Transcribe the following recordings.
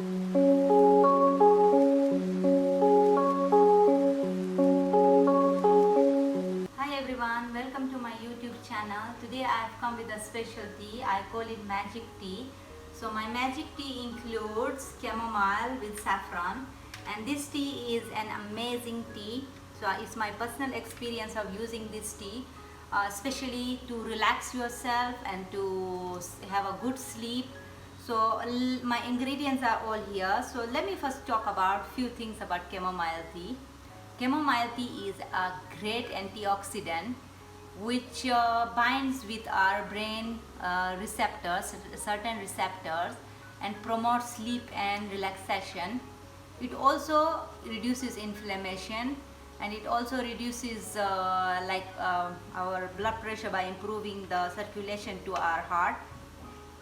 Hi everyone, welcome to my YouTube channel. Today I have come with a special tea. I call it magic tea. So my magic tea includes chamomile with saffron, and this tea is an amazing tea. So it's my personal experience of using this tea, especially to relax yourself and to have a good sleep. So my ingredients are all here. So let me first talk about few things about chamomile tea. Chamomile tea is a great antioxidant which binds with our brain receptors, certain receptors, and promotes sleep and relaxation. It also reduces inflammation, and it also reduces our blood pressure by improving the circulation to our heart.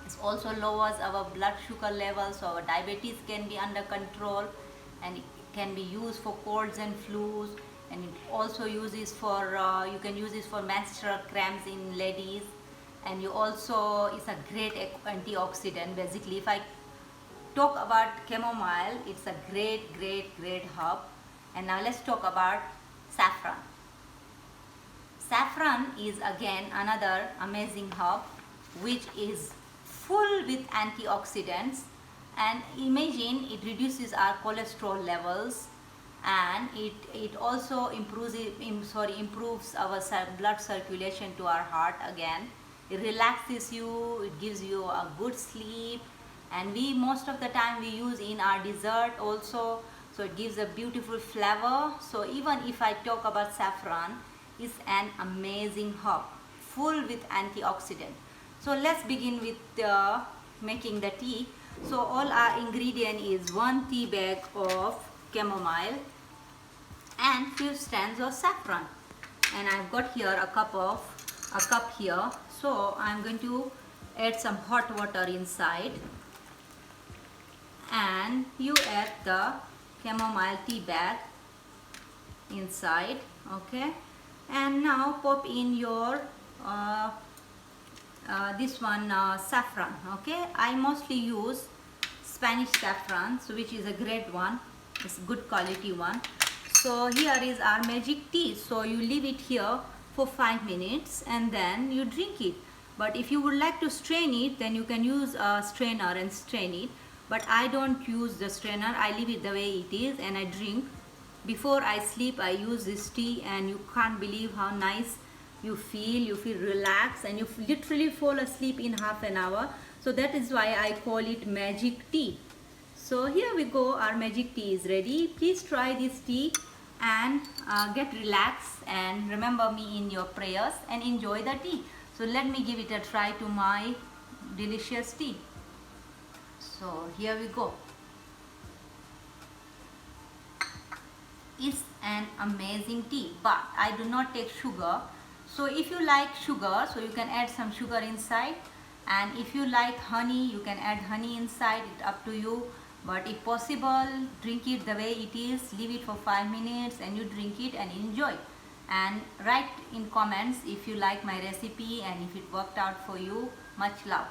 It also lowers our blood sugar levels, so our diabetes can be under control, and it can be used for colds and flus, and it also uses for you can use this for menstrual cramps in ladies, and you also it's a great antioxidant. Basically, if I talk about chamomile, it's a great herb. And now let's talk about saffron. Saffron is again another amazing herb which is full with antioxidants, and imagine it reduces our cholesterol levels, and it also improves our blood circulation to our heart. Again, it relaxes you, it gives you a good sleep, and we most of the time we use in our dessert also, so it gives a beautiful flavor. So even if I talk about saffron, it's an amazing herb full with antioxidant. So let's begin with making the tea. So all our ingredient is 1 tea bag of chamomile and few strands of saffron, and I've got here a cup here. So I'm going to add some hot water inside, and you add the chamomile tea bag inside. Okay, and now pop in your this one saffron. Okay, I mostly use Spanish saffron, so which is a great one, it's a good quality one. So here is our magic tea. So you leave it here for 5 minutes and then you drink it. But if you would like to strain it, then you can use a strainer and strain it, but I don't use the strainer. I leave it the way it is and I drink. Before I sleep, I use this tea, and you can't believe how nice you feel relaxed, and you literally fall asleep in half an hour. So that is why I call it magic tea. So here we go, our magic tea is ready. Please try this tea and get relaxed, and remember me in your prayers and enjoy the tea. So let me give it a try to my delicious tea. So here we go. It's an amazing tea, but I do not take sugar. So if you like sugar, so you can add some sugar inside, and if you like honey, you can add honey inside. It's up to you, but if possible, drink it the way it is. Leave it for 5 minutes and you drink it and enjoy. And write in comments if you like my recipe and if it worked out for you. Much love.